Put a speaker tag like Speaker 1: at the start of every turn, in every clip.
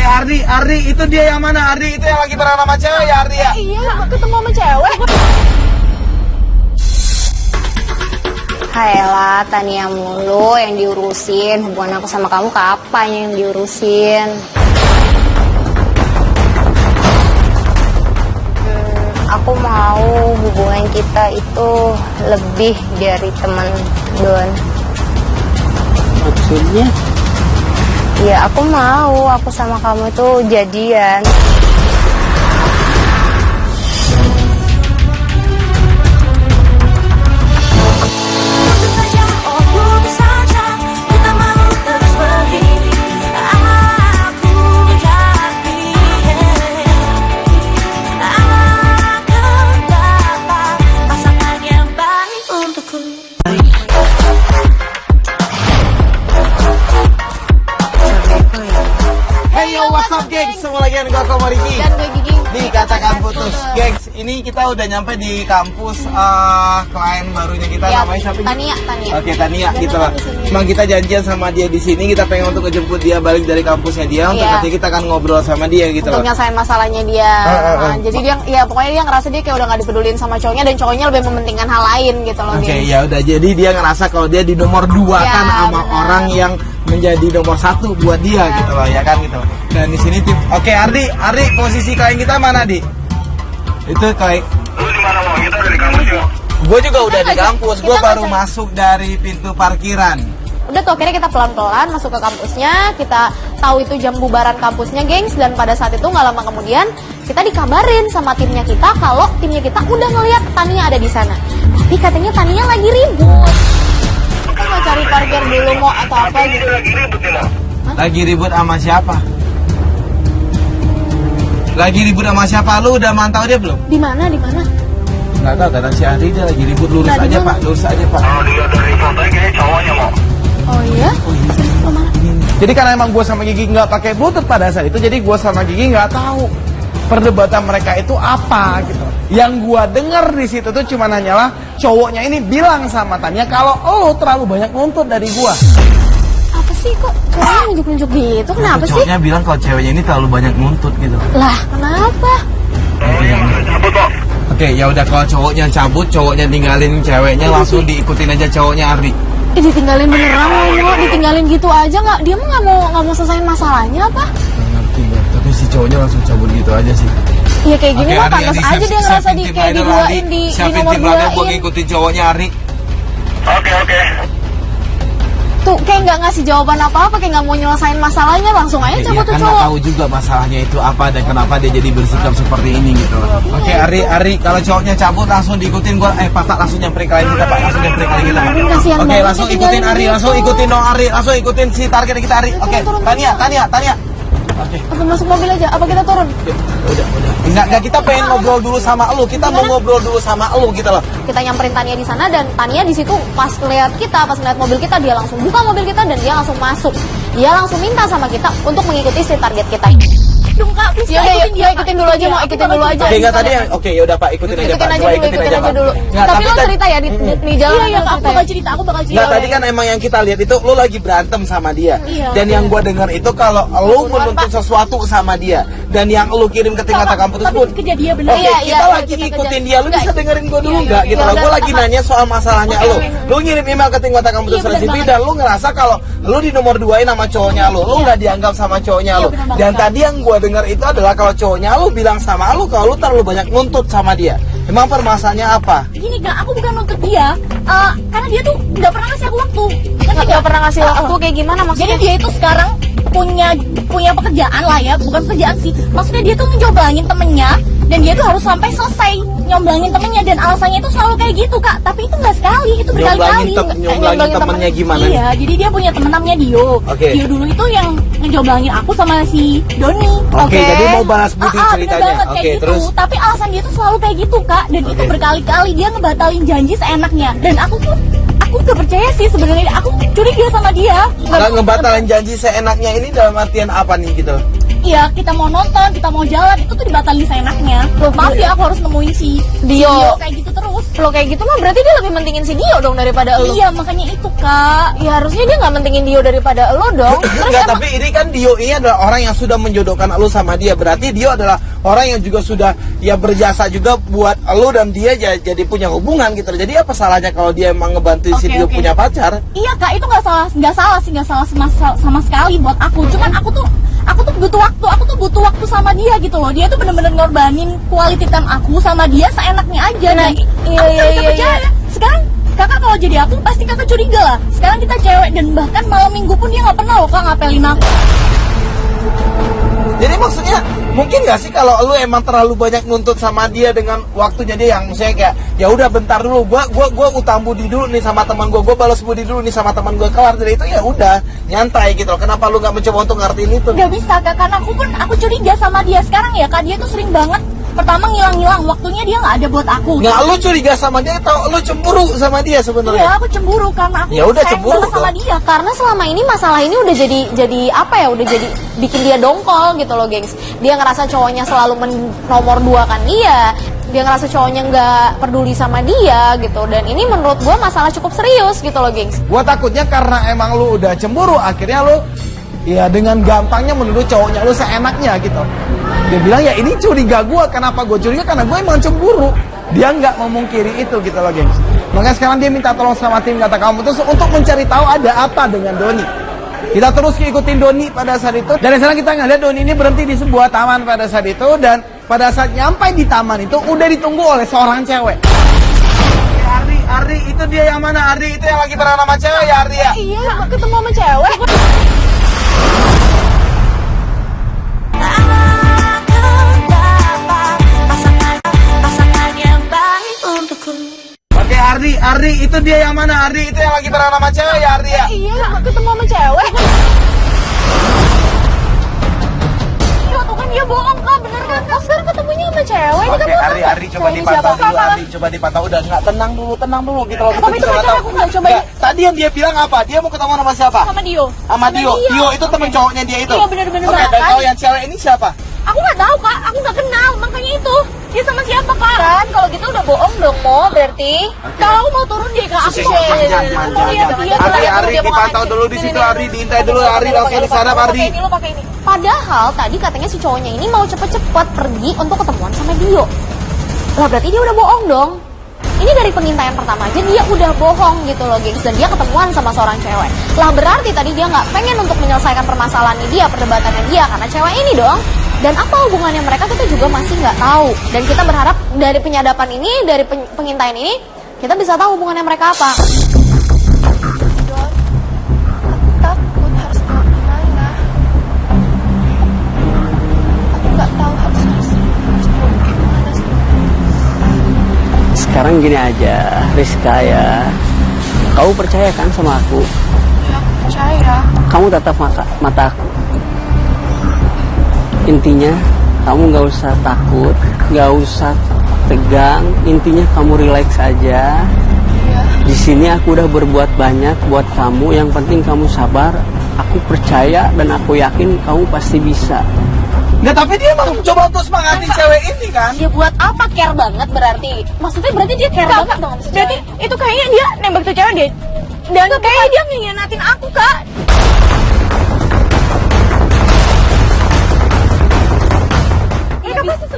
Speaker 1: Oke, Ardi, itu dia yang mana? Ardi itu yang lagi bareng sama cewek ya, Ardi ya?
Speaker 2: Iya, ketemu sama cewek.
Speaker 3: Hayalah, Tania mulu yang diurusin. Hubungan aku sama kamu kapan yang diurusin? Aku mau hubungan kita itu lebih dari teman, Don.
Speaker 4: Maksudnya?
Speaker 3: Ya, aku mau aku sama kamu itu jadian.
Speaker 1: Gengs, semua lagi yang gue Komariki
Speaker 2: Dan gue Gigi.
Speaker 1: dikatakan putus. Gengs, ini kita udah nyampe di kampus klien barunya kita,
Speaker 2: Ya,
Speaker 1: namanya siapa?
Speaker 2: Tania.
Speaker 1: Oke, Tania gitu lah. Emang kita janjian sama dia di sini, kita pengen untuk ngejemput dia balik dari kampusnya dia, untuk
Speaker 2: Iya.
Speaker 1: nanti kita akan ngobrol sama dia gitu
Speaker 2: Untuk
Speaker 1: loh.
Speaker 2: nyelesain masalahnya dia. Jadi dia, ya pokoknya dia ngerasa dia kayak udah gak dipedulin sama cowoknya dan cowoknya lebih mementingkan hal lain gitu loh.
Speaker 1: Oke,
Speaker 2: Gengs.
Speaker 1: ya udah, jadi dia ngerasa kalau dia di nomor 2
Speaker 2: Ya,
Speaker 1: kan sama
Speaker 2: benar.
Speaker 1: orang yang menjadi nomor 1 buat dia gitu loh, ya kan gitu. Dan di sini oke, Ardi, posisi klien kita mana, Di? Itu klien.
Speaker 5: Lu di mana mau? Kita dari kampus yuk.
Speaker 1: Gue juga udah di
Speaker 2: Kita
Speaker 1: kampus,
Speaker 2: ngajak-
Speaker 1: gue
Speaker 2: kita
Speaker 1: baru
Speaker 2: ngajak.
Speaker 1: masuk dari pintu parkiran.
Speaker 2: Udah tuh akhirnya kita pelan-pelan masuk ke kampusnya. Kita tahu itu jam bubaran kampusnya, gengs. Dan pada saat itu nggak lama kemudian kita dikabarin sama timnya kita kalau timnya kita udah ngeliat Tania ada di sana. Tapi katanya Tania lagi ribut. Kita mau cari parkir dulu mau atau apa
Speaker 5: Ini
Speaker 2: gitu.
Speaker 5: lagi ribut ya mau?
Speaker 1: Lagi ribut sama siapa? Lagi ribut sama siapa? Lu udah mantau dia belum?
Speaker 2: Di mana? Di mana?
Speaker 1: Nggak tahu, kata si Ardi dia lagi ribut. Lurus
Speaker 2: Nah, di
Speaker 1: aja
Speaker 2: mana?
Speaker 1: Pak, lurus aja Pak.
Speaker 5: Kalau dilihat dari fotonya kayaknya cowoknya mau.
Speaker 2: Oh iya? Ke mana?
Speaker 1: Jadi karena emang gue sama Gigi nggak pakai bluetooth pada saat itu, jadi gue sama Gigi nggak tahu perdebatan mereka itu apa gitu. Yang gue denger di situ tuh cuma hanyalah cowoknya ini bilang sama Tania kalau lo terlalu banyak nuntut dari gue.
Speaker 2: Apa sih kok cowoknya nunjuk-nunjuk gitu? Kenapa sih?
Speaker 1: Cowoknya bilang kalau ceweknya ini terlalu banyak nuntut gitu.
Speaker 2: Lah, kenapa?
Speaker 5: Cabut kok.
Speaker 1: Oke, ya udah, kalau cowoknya cabut, cowoknya tinggalin ceweknya, langsung diikutin aja cowoknya Ardi.
Speaker 2: Ditinggalin beneran mau ditinggalin gitu aja nggak? Dia mah nggak mau selesaiin masalahnya apa?
Speaker 1: Nggak ngerti gue, tapi si cowoknya langsung cabut gitu aja sih.
Speaker 2: Iya kayak gini
Speaker 1: Oke,
Speaker 2: mah
Speaker 1: Ardi,
Speaker 2: pantas
Speaker 1: Ardi,
Speaker 2: aja dia
Speaker 1: siapin
Speaker 2: ngerasa
Speaker 1: tim
Speaker 2: kayak
Speaker 1: rider,
Speaker 2: diduain
Speaker 1: Ardi.
Speaker 2: di
Speaker 1: Siapin
Speaker 2: nomor
Speaker 1: tim rider buat
Speaker 2: duain.
Speaker 1: ngikutin cowoknya Ardi.
Speaker 5: Oke.
Speaker 2: Tuh kayak nggak ngasih jawaban apa-apa, kayak nggak mau nyelesain masalahnya, langsung aja
Speaker 1: Iya,
Speaker 2: cabut tuh
Speaker 1: kan nggak
Speaker 2: cowok.
Speaker 1: tahu juga masalahnya itu apa dan kenapa dia jadi bersikap seperti ini gitu loh. Oke, Ari, kalau cowoknya cabut langsung diikutin gua. Pak, langsung nyamperin klien kita, Pak. Langsung nyamperin klien kita, Pak.
Speaker 2: Kasihan
Speaker 1: Oke,
Speaker 2: banget
Speaker 1: langsung
Speaker 2: ditinggalin
Speaker 1: ikutin Ari,
Speaker 2: gitu.
Speaker 1: langsung ikutin dong Ari, langsung ikutin si target kita Ari. Oke,
Speaker 2: Turun.
Speaker 1: Tania. Oke.
Speaker 2: Apa masuk mobil aja? Apa kita turun?
Speaker 1: Udah. Enggak, kita pengen ngobrol dulu sama elu. Kita mau ngobrol dulu sama elu gitu loh.
Speaker 2: Kita nyamperin Tania di sana dan Tania di situ pas ngeliat kita, pas ngeliat mobil kita, dia langsung buka mobil kita dan dia langsung masuk. Dia langsung minta sama kita untuk mengikuti si target kita ini.
Speaker 6: Dong kak, please
Speaker 2: Yaudah,
Speaker 6: ikutin dia,
Speaker 2: ikutin dulu aja, mau ikutin dulu aja.
Speaker 1: Oke, enggak tadi yang oke, yaudah Pak, ikutin aja Pak.
Speaker 2: Ikutin
Speaker 1: Coba
Speaker 2: aja dulu.
Speaker 1: Nggak,
Speaker 2: Tapi lo
Speaker 1: tadi-
Speaker 2: cerita ya di jalan.
Speaker 6: Iya,
Speaker 2: lo
Speaker 6: kak, aku
Speaker 2: cerita ya.
Speaker 6: bakal cerita, aku bakal cerita.
Speaker 1: Nggak, tadi kan emang yang kita lihat itu lu lagi berantem sama dia.
Speaker 6: Iya.
Speaker 1: Dan yang gua dengar itu kalau lu menuntut sesuatu sama dia. Dan yang lu kirim ke tingkat kampus
Speaker 6: Tapi
Speaker 1: tersebut.
Speaker 6: kejadian bener.
Speaker 1: Oke,
Speaker 2: Iya,
Speaker 1: kita
Speaker 2: iya,
Speaker 1: lagi
Speaker 2: kita
Speaker 1: ngikutin
Speaker 2: kejar.
Speaker 1: dia. Lu bisa dengerin gua dulu
Speaker 2: Iya,
Speaker 1: nggak?
Speaker 2: iya,
Speaker 1: Gitu
Speaker 2: iya,
Speaker 1: loh.
Speaker 2: udah,
Speaker 1: Gua lagi
Speaker 2: apa?
Speaker 1: nanya soal masalahnya lu. Lu ngirim email ke tingkat kampus
Speaker 6: Iya, bener
Speaker 1: tersebut
Speaker 6: banget.
Speaker 1: dan lu ngerasa kalau lu di nomor 2-in sama cowoknya lu. Lu nggak dianggap sama cowoknya
Speaker 6: Iya,
Speaker 1: lu.
Speaker 6: bener banget,
Speaker 1: Dan
Speaker 6: Kak.
Speaker 1: tadi yang gua dengar itu adalah kalau cowoknya lu bilang sama lu kalau lu terlalu banyak nuntut sama dia. Emang permasalahannya apa?
Speaker 6: Gini kak, aku bukan nuntut dia, karena dia tuh nggak pernah ngasih aku waktu.
Speaker 2: Nggak pernah ngasih waktu kayak gimana
Speaker 6: Jadi
Speaker 2: maksudnya?
Speaker 6: dia itu sekarang punya pekerjaan lah ya, bukan pekerjaan sih. Maksudnya dia tuh ngejoblangin temennya dan dia tuh harus sampai selesai nyomblangin temennya dan alasannya itu selalu kayak gitu kak. Tapi itu nggak sekali, itu berkali-kali.
Speaker 1: Nyomblangin temennya gimana nih?
Speaker 6: Iya, jadi dia punya temen namanya Dio.
Speaker 1: Oke.
Speaker 6: Dio dulu itu yang ngejoblangin aku sama si Doni.
Speaker 1: Oke, jadi mau balas budi
Speaker 6: Bener
Speaker 1: ceritanya.
Speaker 6: banget kayak
Speaker 1: Oke,
Speaker 6: gitu.
Speaker 1: terus
Speaker 6: Tapi alasan dia tuh selalu kayak gitu kak, dan itu
Speaker 1: Oke.
Speaker 6: berkali-kali dia ngebatalin janji seenaknya. Dan aku gak percaya sih sebenarnya, aku curiga sama dia.
Speaker 1: nggak ngebatalin janji seenaknya ini dalam artian apa nih gitu?
Speaker 6: Iya, kita mau nonton, kita mau jalan, itu tuh dibatalin seenaknya. Maaf ya, aku harus nemuin si
Speaker 2: Dio.
Speaker 6: kayak gitu terus.
Speaker 2: Lo kayak gitu mah berarti dia lebih mentingin si Dio dong daripada lo.
Speaker 6: Iya, makanya itu kak.
Speaker 2: Ya harusnya dia nggak mentingin Dio daripada lo dong. Terus
Speaker 1: Enggak,
Speaker 2: emang-
Speaker 1: tapi ini kan Dio ini adalah orang yang sudah menjodohkan lu sama dia. Berarti Dio adalah orang yang juga sudah ya berjasa juga buat lu dan dia jadi punya hubungan gitu. Jadi apa salahnya kalau dia emang ngebantuin si
Speaker 6: Oke,
Speaker 1: Dio
Speaker 6: oke.
Speaker 1: punya pacar?
Speaker 6: Iya kak, itu nggak salah sama sekali buat aku. Cuman aku tuh butuh waktu sama dia gitu loh. Dia tuh bener-bener ngorbanin quality time aku sama dia seenaknya aja.
Speaker 2: Nah,
Speaker 6: Dan
Speaker 2: iya,
Speaker 6: aku
Speaker 2: iya,
Speaker 6: nggak bisa
Speaker 2: iya,
Speaker 6: percaya.
Speaker 2: iya.
Speaker 6: Sekarang kakak kalau jadi aku pasti kakak curiga lah. Sekarang kita cewek dan bahkan malam minggu pun dia nggak pernah loh kak ngapelin aku.
Speaker 1: Jadi maksudnya mungkin gak sih kalau lu emang terlalu banyak nuntut sama dia dengan waktunya dia yang misalnya kayak ya udah bentar dulu gua utang budi dulu nih sama teman gua balas budi dulu nih sama teman gua, kelar dari itu ya udah nyantai gitu loh. Kenapa lu nggak mencoba untuk ngertiin itu?
Speaker 6: Gak bisa kak, karena aku curiga sama dia sekarang ya kak. Dia tuh sering banget pertama ngilang-ngilang, waktunya dia nggak ada buat aku.
Speaker 1: Nggak, lu curiga sama dia atau lu cemburu sama dia
Speaker 6: Iya,
Speaker 1: sebenarnya?
Speaker 6: aku cemburu karena aku
Speaker 1: Ya udah,
Speaker 6: sayang
Speaker 1: cemburu
Speaker 6: banget sama
Speaker 1: dong.
Speaker 6: dia.
Speaker 2: karena selama ini masalah ini udah jadi apa ya, udah jadi bikin dia dongkol gitu loh gengs. Dia ngerasa cowoknya selalu nomor 2 kan dia ngerasa cowoknya nggak peduli sama dia gitu, dan ini menurut gua masalah cukup serius gitu loh gengs.
Speaker 1: Gua takutnya karena emang lu udah cemburu, akhirnya lu ya dengan gampangnya menuduh cowoknya lu seenaknya gitu. Dia bilang ya ini curiga gua. Kenapa gua curiga? Karena gua emang cemburu. Dia nggak memungkiri itu gitu loh gengs. Makanya sekarang dia minta tolong sama tim Kata Kamu terus untuk mencari tahu ada apa dengan Doni. Kita terus ikutin Doni pada saat itu. Dan sekarang kita ngeliat Doni ini berhenti di sebuah taman pada saat itu. Dan pada saat nyampe di taman itu udah ditunggu oleh seorang cewek. Ardi, itu dia yang mana? Ardi itu yang lagi bareng sama cewek ya Ardi ya?
Speaker 2: Iya, ketemu sama cewek.
Speaker 1: Oke Ardi itu dia yang mana? Ardi itu yang lagi bareng sama cewek ya Ardi ya?
Speaker 2: Iya, ketemu sama cewek.
Speaker 6: Iya tuh kan dia bohong kak, bener kan?
Speaker 2: Oscar ketemunya sama cewek. Ini
Speaker 1: Oke,
Speaker 2: kan
Speaker 1: Ardi coba dipantau dulu, Ardi coba dipantau udah nggak tenang dulu gitu loh.
Speaker 6: Tapi itu
Speaker 1: Kita
Speaker 6: pacar
Speaker 1: tahu.
Speaker 6: aku nggak, coba
Speaker 1: Nggak, tadi yang dia bilang apa? Dia mau ketemu sama siapa?
Speaker 6: sama Dio.
Speaker 1: Sama Dio. Dio itu temen cowoknya dia itu.
Speaker 6: Iya, bener-bener
Speaker 1: Oke, dan
Speaker 6: banget.
Speaker 1: kalau yang cewek ini siapa?
Speaker 6: Aku nggak tahu kak, aku nggak kenal, makanya itu dia sama siapa kak?
Speaker 2: kan kalau gitu udah bohong dong Mo, berarti.
Speaker 6: Kalau aku mau turun deh kak, aku mau lihat dia.
Speaker 1: Ardi dipantau dulu di situ, Ardi diintai dulu, Ardi langsung di sana, Ardi.
Speaker 6: Ini lo pakai ini.
Speaker 2: Padahal tadi katanya si cowoknya ini mau cepet-cepet pergi untuk ketemuan sama Dio. Lah berarti dia udah bohong dong. Ini dari pengintaian pertama aja dia udah bohong gitu loh gengs. Dan dia ketemuan sama seorang cewek. Lah berarti tadi dia nggak pengen untuk menyelesaikan permasalahannya dia, perdebatannya dia, karena cewek ini dong. Dan apa hubungannya mereka kita juga masih nggak tahu. Dan kita berharap dari penyadapan ini, dari pengintaian ini, kita bisa tahu hubungannya mereka apa.
Speaker 4: Takut harus gimana. Aku nggak tahu harus gimana.
Speaker 7: Sekarang gini aja, Rizka ya. Kamu percaya kan sama aku?
Speaker 4: Ya, aku percaya.
Speaker 7: Kamu tatap mata aku. Intinya, kamu gak usah takut, gak usah tegang. Intinya kamu relax aja. Di sini aku udah berbuat banyak buat kamu. Yang penting kamu sabar. Aku percaya dan aku yakin kamu pasti bisa.
Speaker 1: Nggak, tapi dia emang coba untuk semangatin cewek ini kan?
Speaker 2: Dia buat apa care banget berarti? Maksudnya berarti dia care banget dong sama si
Speaker 6: Berarti
Speaker 2: cewek.
Speaker 6: itu kayaknya dia nembak tuh cewek deh. Dan kayaknya dia ngianatin aku kak.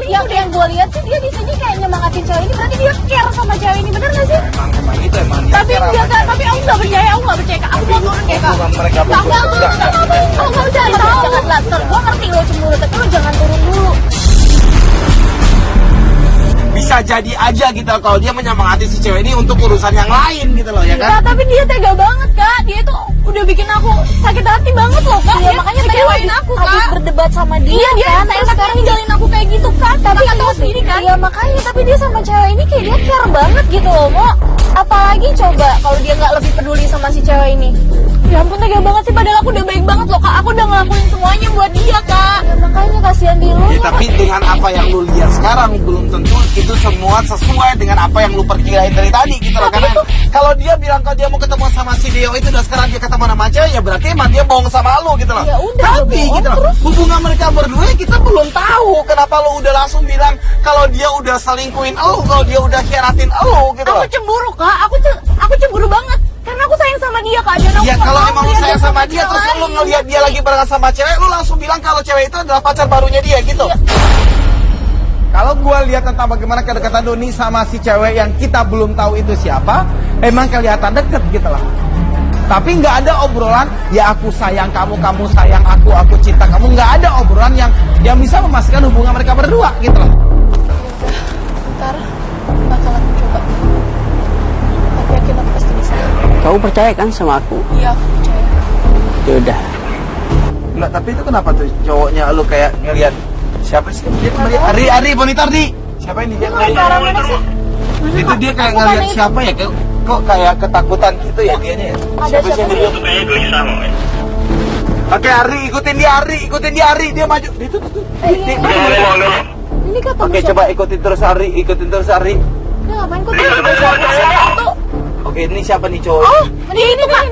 Speaker 2: Yang gue lihat sih dia di sini kayak nyemangatin cewek ini, berarti dia care sama cewek ini, bener gak sih?
Speaker 1: Emang itu emang dia
Speaker 6: Tapi
Speaker 1: kira
Speaker 6: enggak
Speaker 1: sama
Speaker 6: kak, tapi aku nggak percaya kak. Aku mau turun deh kak.
Speaker 1: Bukan mereka
Speaker 6: Enggak,
Speaker 1: berdua.
Speaker 6: aku nggak cari tahu.
Speaker 2: Jangan lah, gue ngerti lo cemburu, tapi lo jangan turun dulu.
Speaker 1: Bisa jadi aja gitu kalau dia menyemangati si cewek ini untuk urusan yang lain gitu loh ya
Speaker 6: Kak,
Speaker 1: kan?
Speaker 6: tapi dia tega banget kak. Dia tuh udah bikin aku sakit hati banget loh kak.
Speaker 2: Iya,
Speaker 6: Dia
Speaker 2: makanya tadi
Speaker 6: kecewain aku
Speaker 2: habis
Speaker 6: kak.
Speaker 2: berdebat sama dia,
Speaker 6: Iya dia
Speaker 2: kan?
Speaker 6: saya
Speaker 2: Terus
Speaker 6: sekarang ninggalin aku kayak gitu kak. Tapi
Speaker 2: Kakak tahu
Speaker 6: sendiri kan.
Speaker 2: Iya makanya, tapi dia sama cewek ini kayak dia care banget gitu loh Mo. Apalagi coba kalau dia nggak lebih peduli sama si cewek ini.
Speaker 6: Ya ampun tega banget sih. Padahal aku udah baik banget loh kak. Aku udah ngelakuin semuanya buat dia kak.
Speaker 2: Ya makanya kasihan di lo.
Speaker 1: Ya, tapi dengan apa yang lu lihat sekarang belum tentu itu semua sesuai dengan apa yang lu perkirain dari tadi gitu loh. Karena kalau dia bilang kalau dia mau ketemu sama si Dio itu dan sekarang dia ketemu sama cewek, ya berarti emang dia bohong sama lu gitu loh.
Speaker 6: Ya udah,
Speaker 1: tapi
Speaker 6: bohong
Speaker 1: gitu loh,
Speaker 6: terus.
Speaker 1: hubungan mereka berdua kita belum tahu. Kenapa lu udah langsung bilang kalau dia udah selingkuhin lu, kalau dia udah khianatin lu gitu loh.
Speaker 6: Aku cemburu kak, aku cemburu banget karena aku sayang sama dia kak. Dan aku
Speaker 1: Ya
Speaker 6: nggak
Speaker 1: kalau
Speaker 6: mau
Speaker 1: emang lu
Speaker 6: lihat
Speaker 1: sayang
Speaker 6: dia
Speaker 1: sama dia
Speaker 6: cewek
Speaker 1: terus lu
Speaker 6: lain.
Speaker 1: ngelihat dia lagi bareng sama cewek, lu langsung bilang kalau cewek itu adalah pacar barunya dia gitu. Kalau gua lihat tentang bagaimana kedekatan Doni sama si cewek yang kita belum tahu itu siapa, emang kelihatan deket gitu lah. Tapi nggak ada obrolan, ya aku sayang kamu, kamu sayang aku cinta kamu. Nggak ada obrolan yang bisa memastikan hubungan mereka berdua gitu loh.
Speaker 4: Ntar bakal aku coba. Aku yakin aku pasti bisa.
Speaker 7: Kamu percaya kan sama aku?
Speaker 4: Iya, aku percaya.
Speaker 7: Yaudah.
Speaker 1: Nggak, tapi itu kenapa tuh cowoknya lu kayak ngelihat siapa sih? Dia kembali Ari monitor di. Siapa ini dia?
Speaker 2: Orang mana sih?
Speaker 1: Itu dia kayak ngelihat siapa ya? Kok kayak ketakutan gitu ya dianya ya? Siapa sih yang dia?
Speaker 5: Itu kayaknya gelisah mau ya.
Speaker 1: Oke, Ari, ikutin dia Ari, dia maju. Itu tuh. Dia-
Speaker 5: Udah ngomong dulu.
Speaker 2: Ini ketemu
Speaker 1: Oke, coba ikutin terus Ari.
Speaker 2: Dia ngapain kok
Speaker 5: Dia
Speaker 2: tiba-tiba
Speaker 5: udah
Speaker 6: Itu,
Speaker 1: Oke, ini siapa nih cowok?
Speaker 6: oh, itu kak,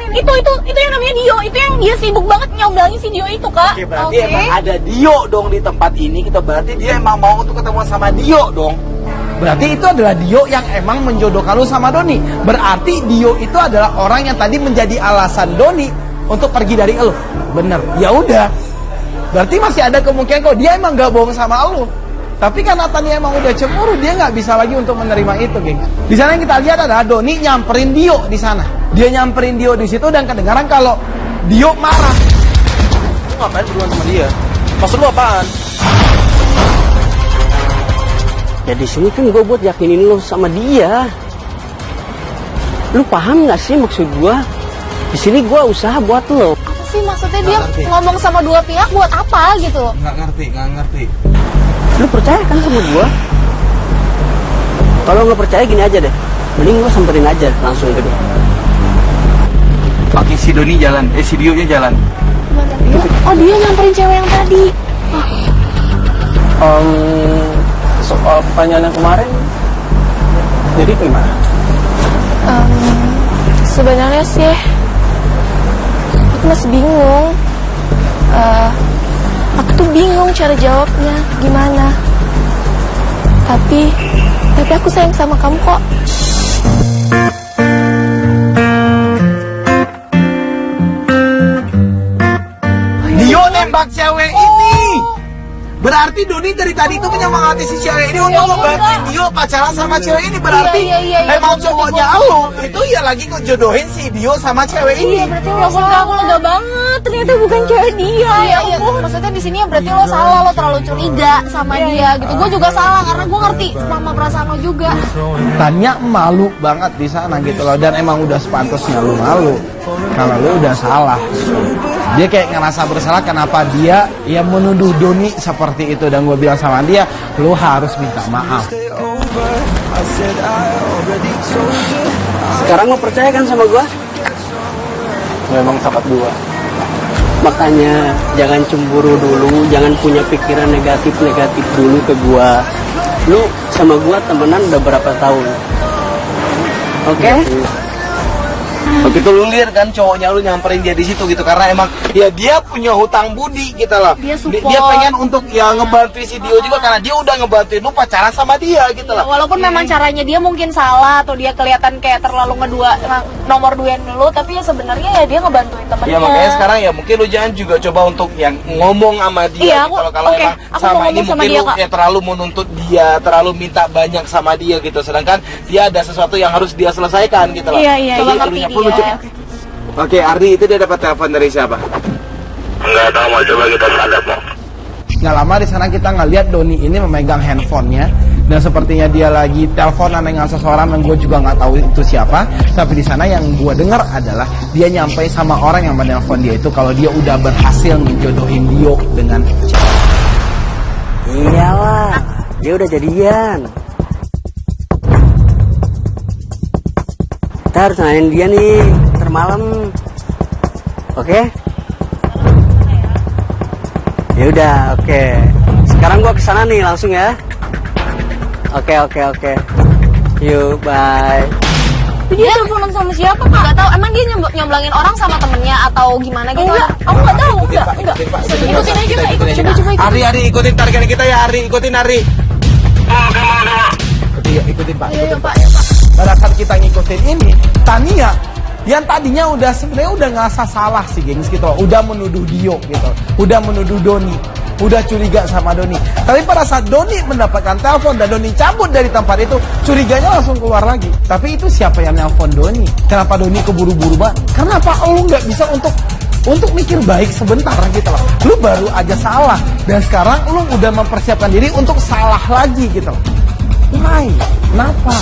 Speaker 6: itu yang namanya Dio, itu yang dia sibuk banget nyomblangin si Dio itu kak.
Speaker 1: Oke, berarti emang ada Dio dong di tempat ini. Kita berarti dia emang mau untuk ketemu sama Dio dong. Berarti itu adalah Dio yang emang menjodohkan lu sama Doni. Berarti Dio itu adalah orang yang tadi menjadi alasan Doni untuk pergi dari lu. Bener. Ya udah. Berarti masih ada kemungkinan kok dia emang gak bohong sama lu. Tapi karena tadi emang udah cemburu, dia nggak bisa lagi untuk menerima itu, geng. Di sana yang kita lihat adalah Doni nyamperin Dio di sana. Dia nyamperin Dio di situ dan kedengaran kalau Dio marah. Lu ngapain berdua sama dia? Maksud lu apaan?
Speaker 7: Ya di sini kan gue buat yakinin lo sama dia. Lu paham nggak sih maksud gue? Di sini gue usaha buat lo.
Speaker 2: Apa sih maksudnya dia
Speaker 1: ngerti.
Speaker 2: ngomong sama dua pihak buat apa gitu?
Speaker 1: Nggak ngerti.
Speaker 7: Lu percaya kan sama gue? Kalau nggak percaya gini aja deh. Mending lo samperin aja langsung ke dia.
Speaker 1: Oke, si Doni jalan. Si Dio-nya jalan.
Speaker 2: Oh dia nyamperin cewek yang tadi.
Speaker 7: Soal pertanyaan yang kemarin, jadi gimana?
Speaker 4: Sebenarnya sih aku masih bingung. Aku tuh bingung cara jawabnya gimana. Tapi aku sayang sama kamu kok.
Speaker 1: Dio nembak cewek ini. Berarti Doni dari tadi itu menyemangati si cewek ini untuk ngebantuin Dio pacaran sama cewek ini. Berarti
Speaker 2: Iya,
Speaker 1: emang cowoknya lu itu ya lagi ngejodohin si Dio sama cewek ini.
Speaker 2: Berarti
Speaker 6: Ya
Speaker 2: lo
Speaker 6: ampun kak,
Speaker 2: salah.
Speaker 6: aku lega banget. Ternyata bukan cewek dia.
Speaker 2: Iya, maksudnya di sini berarti lo salah, lo terlalu curiga sama dia gitu. Gue juga salah karena gue ngerti sama perasaan lo juga.
Speaker 1: Tanya malu banget di sana gitu loh, dan emang udah sepantasnya lu malu kalau lu udah salah. Dia kayak ngerasa bersalah kenapa dia ya menuduh Doni seperti itu, dan gue bilang sama dia, lu harus minta maaf.
Speaker 7: Sekarang lo percaya kan sama gue? Memang sahabat gue. Makanya jangan cemburu dulu, jangan punya pikiran negatif dulu ke gue. Lu sama gue temenan udah berapa tahun? Oke?
Speaker 1: Begitu lu lihat kan cowoknya lu nyamperin dia di situ gitu, karena emang ya dia punya hutang budi gitu loh.
Speaker 2: Dia support.
Speaker 1: Dia pengen untuk ya ngebantuin si Dio juga karena dia udah ngebantuin lu pacaran sama dia gitu loh.
Speaker 2: Walaupun memang caranya dia mungkin salah atau dia kelihatan kayak terlalu nomor duain lu, tapi ya sebenarnya ya dia ngebantuin temennya.
Speaker 1: Iya, makanya sekarang ya mungkin lu jangan juga coba untuk yang ngomong sama dia
Speaker 2: Iya,
Speaker 1: gitu
Speaker 2: aku-
Speaker 1: loh. Kalau
Speaker 2: oke,
Speaker 1: emang
Speaker 2: aku
Speaker 1: sama
Speaker 2: mau
Speaker 1: ini
Speaker 2: ngomong sama
Speaker 1: mungkin
Speaker 2: dia,
Speaker 1: lu
Speaker 2: Kak.
Speaker 1: ya terlalu menuntut dia, terlalu minta banyak sama dia gitu. Sedangkan dia ada sesuatu yang harus dia selesaikan gitu loh.
Speaker 2: Iya,
Speaker 1: Coba
Speaker 2: iya,
Speaker 1: ngerti
Speaker 2: ngerti
Speaker 1: dia.
Speaker 2: dia.
Speaker 1: Oke, Ardi itu dia dapat telepon dari siapa?
Speaker 5: Enggak tahu mau, coba kita sadap mau.
Speaker 1: Nggak lama di sana kita ngeliat Doni ini memegang handphonenya, dan sepertinya dia lagi teleponan dengan seseorang yang gue juga nggak tahu itu siapa. Tapi di sana yang gue dengar adalah dia nyampe sama orang yang menelpon dia itu kalau dia udah berhasil ngejodohin Dio dengan cewek.
Speaker 7: Iyalah, dia udah jadian. Kita harus nanyain dia nih, termalam. Oke? Ya udah, oke. Sekarang gua kesana nih langsung ya. Oke. Yuk, bye.
Speaker 6: Dia teleponan sama siapa, Kak?
Speaker 2: Gak tahu, emang dia nyomblangin orang sama temennya atau gimana gitu?
Speaker 6: Enggak, aku nggak tahu. Enggak.
Speaker 1: Ikutin
Speaker 6: aja, Kak, ikutin.
Speaker 1: Coba. Ari, ikutin target kita ya, Ari. Ikutin, Ari. Ikutin, Pak. Ikutin, Pak. Pada saat kita ngikutin ini, Tania yang tadinya sebenarnya udah ngerasa salah sih, gengs, gitu. Udah menuduh Dio gitu. Udah menuduh Doni. Udah curiga sama Doni. Tapi pada saat Doni mendapatkan telepon dan Doni cabut dari tempat itu, curiganya langsung keluar lagi. Tapi itu siapa yang nelpon Doni? Kenapa Doni keburu-buru banget? Kenapa lu nggak bisa untuk mikir baik sebentar gitu loh. Lu baru aja salah dan sekarang lu udah mempersiapkan diri untuk salah lagi gitu loh. Why? Kenapa?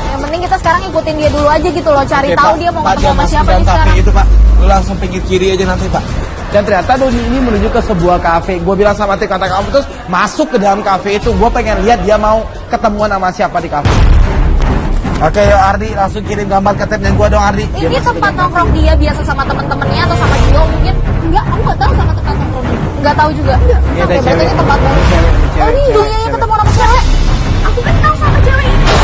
Speaker 2: Yang penting kita sekarang ikutin dia dulu aja gitu loh, cari
Speaker 1: Oke,
Speaker 2: tahu
Speaker 1: Pak.
Speaker 2: dia mau
Speaker 1: Pak,
Speaker 2: ketemu sama
Speaker 1: masuk
Speaker 2: siapa
Speaker 1: dalam
Speaker 2: nih
Speaker 1: kafe
Speaker 2: sekarang.
Speaker 1: itu, Pak. Lu langsung pinggir kiri aja nanti, Pak. Dan ternyata Doni ini menuju ke sebuah kafe. Gue bilang sama tim kata kamu terus masuk ke dalam kafe itu. Gue pengen lihat dia mau ketemuan sama siapa di kafe. Oke, yuk Ardi langsung kirim gambar ke timnya gue dong, Ardi. Dia
Speaker 2: Ini
Speaker 1: masuk ke
Speaker 2: tempat
Speaker 1: dalam
Speaker 2: nongkrong dia biasa sama temen-temennya atau sama Dio mungkin?
Speaker 6: Enggak, aku nggak tahu sama tempat nongkrong.
Speaker 2: Nggak tahu juga.
Speaker 1: Ini
Speaker 2: Oke,
Speaker 1: ada
Speaker 2: berarti
Speaker 1: cewek.
Speaker 2: ini tempat baru.
Speaker 1: Ini cewek, ini
Speaker 2: Oh, ini
Speaker 1: cewek,
Speaker 2: Donya yang
Speaker 1: cewek.
Speaker 2: ketemu sama cewek.
Speaker 6: Aku kan tahu sama cewek itu.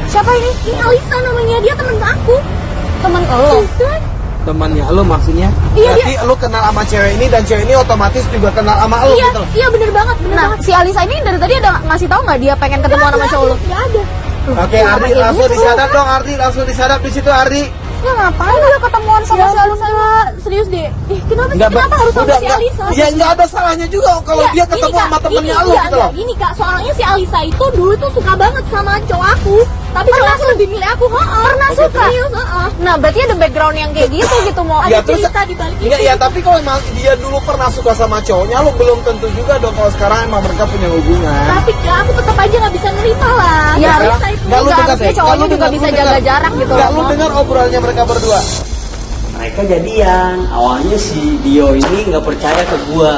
Speaker 2: Siapa ini?
Speaker 6: Ini Alisa namanya, dia temen aku.
Speaker 2: Temen lo.
Speaker 6: Bukan.
Speaker 1: temannya lo maksudnya.
Speaker 6: Iya,
Speaker 1: Berarti lo kenal sama cewek ini dan cewek ini otomatis juga kenal sama lo
Speaker 6: Iya,
Speaker 1: gitu loh.
Speaker 6: iya bener banget, bener
Speaker 2: Nah,
Speaker 6: banget.
Speaker 2: si Alisa ini dari tadi ada ngasih tahu nggak dia pengen ketemu sama cowok lo?
Speaker 6: Nggak ada.
Speaker 1: Oke, Ardi langsung disadap dong, Ardi langsung disadap di situ, Ardi.
Speaker 2: Ya ngapain udah ketemuan sama si Alisa?
Speaker 6: Serius deh. Kenapa sih?
Speaker 1: Nggak,
Speaker 6: Kenapa harus sama
Speaker 1: udah,
Speaker 6: si
Speaker 1: nggak.
Speaker 6: Alisa?
Speaker 1: Ya nggak ada salahnya juga kalau
Speaker 6: Iya,
Speaker 1: dia
Speaker 6: gini,
Speaker 1: ketemu
Speaker 6: Kak,
Speaker 1: sama temennya
Speaker 6: gini,
Speaker 1: lo
Speaker 6: iya,
Speaker 1: gitu
Speaker 6: iya,
Speaker 1: loh.
Speaker 6: Gini Kak, soalnya si Alisa itu dulu tuh suka banget sama cowok aku. Tapi cowok aku lebih milih aku.
Speaker 2: Pernah
Speaker 6: Oke,
Speaker 2: suka?
Speaker 6: serius,
Speaker 2: Nah, berarti ada background yang kayak gitu mau.
Speaker 1: Ya,
Speaker 6: Ada
Speaker 1: terus-
Speaker 6: cerita di balik
Speaker 1: Enggak,
Speaker 6: itu.
Speaker 1: ya tapi kalau emang dia dulu pernah suka sama cowoknya, lo belum tentu juga dong kalau sekarang emang mereka punya hubungan.
Speaker 6: Tapi Kak, aku tetap aja nggak bisa nerima lah.
Speaker 2: Ya,
Speaker 6: Si
Speaker 2: harus-
Speaker 6: Alisa itu.
Speaker 1: Nggak, lu
Speaker 2: Nggak,
Speaker 1: dengar
Speaker 2: harusnya
Speaker 1: deh.
Speaker 2: cowoknya
Speaker 1: Nggak, lu
Speaker 2: juga
Speaker 1: dengar,
Speaker 2: bisa
Speaker 1: lu
Speaker 2: jaga
Speaker 1: dengar.
Speaker 2: jarak gitu
Speaker 1: Nggak,
Speaker 2: loh.
Speaker 1: lu dengar obrolannya mereka berdua.
Speaker 7: Mereka jadian. Awalnya si Dio ini nggak percaya ke gua.